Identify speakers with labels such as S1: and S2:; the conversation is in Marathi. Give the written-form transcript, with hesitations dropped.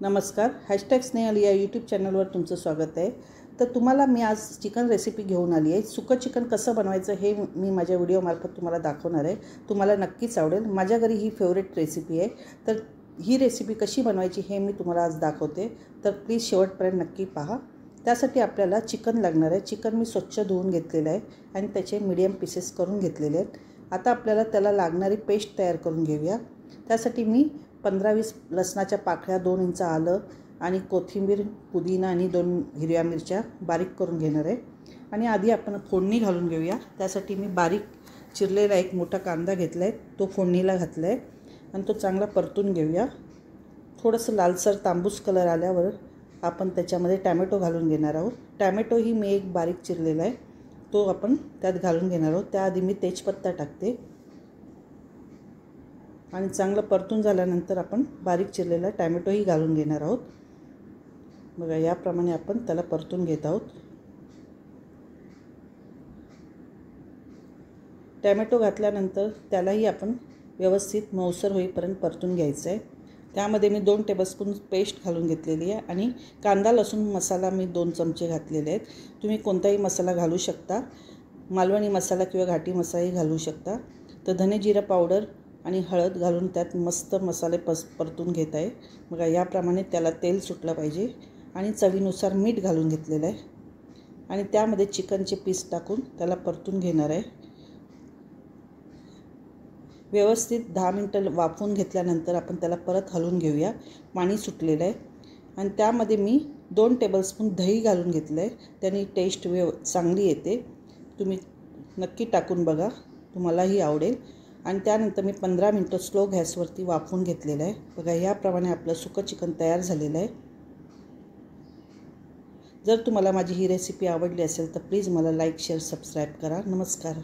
S1: नमस्कार. #स्नेहल या यूट्यूब चॅनलवर तुमचं स्वागत आहे. तर तुम्हाला मी आज चिकन रेसिपी घेऊन आली आहे. सुकं चिकन कसं बनवायचं हे मी माझ्या व्हिडिओमार्फत तुम्हाला दाखवणार आहे. तुम्हाला नक्कीच आवडेल. माझ्या घरी ही फेवरेट रेसिपी आहे. तर ही रेसिपी कशी बनवायची हे मी तुम्हाला आज दाखवते. तर प्लीज शेवटपर्यंत नक्की पहा. त्यासाठी आपल्याला चिकन लागणार आहे. चिकन मी स्वच्छ धुवून घेतलेलं आहे आणि त्याचे मीडियम पीसेस करून घेतलेले आहेत. आता आपल्याला त्याला लागणारी पेस्ट तयार करून घेऊया. त्यासाठी मी 15-20 लसणाच्या पाकळ्या, 2 इंच आलं आणि कोथिंबीर, पुदिना आणि 2 हिरव्या मिरच्या बारीक करून घेणार आहे. आणि आधी आपण फोडणी घालून घेऊया. त्यासाठी मी बारीक चिरलेला एक मोठा कांदा घेतला आहे, तो फोडणीला घातला आहे आणि तो चांगला परतून घेऊया. थोडंसं लालसर तांबूस कलर आल्यावर आपण त्याच्यामध्ये टॅमॅटो घालून घेणार आहोत. टॅमॅटो ही मी एक बारीक चिरलेला आहे, तो आपण त्यात घालून घेणार आहोत. त्याआधी मी तेजपत्ता टाकते आणि चांगलं परतून झाल्यानंतर आपण बारीक चिरलेला टॅमॅटोही घालून घेणार आहोत. बघा, याप्रमाणे आपण त्याला परतून घेत आहोत. टॅमॅटो घातल्यानंतर त्यालाही आपण व्यवस्थित मऊसर होईपर्यंत परतून घ्यायचं आहे. त्यामध्ये मी 2 टेबलस्पून पेस्ट घालून घेतलेली आहे आणि कांदा लसूण मसाला मी 2 चमचे घातलेले आहेत. तुम्ही कोणताही मसाला घालू शकता. मालवणी मसाला किंवा घाटी मसालाही घालू शकता. तर धने जिरा पावडर आणि हळद घालून त्यात मस्त मसाले परतून घेत आहे. बघा, याप्रमाणे त्याला तेल सुटलं पाहिजे. आणि चवीनुसार मीठ घालून घेतलेलं आहे आणि त्यामध्ये चिकनचे पीस टाकून त्याला परतून घेणार आहे. व्यवस्थित 10 मिनटं वाफवून घेतल्यानंतर आपण त्याला परत हलवून घेऊया. पाणी सुटलेलं आहे आणि त्यामध्ये मी 2 टेबलस्पून दही घालून घेतलं आहे. त्याने टेस्ट चांगली येते. तुम्ही नक्की टाकून बघा, तुम्हालाही आवडेल. आणि त्यानंतर मी 15 मिनटं स्लो गॅसवरती वाफवून घेतलेलं आहे. बघा, याप्रमाणे आपलं सुकं चिकन तयार झालेलं आहे. जर तुम्हाला माझी ही रेसिपी आवडली असेल तर प्लीज मला लाईक, शेअर, सबस्क्राईब करा. नमस्कार.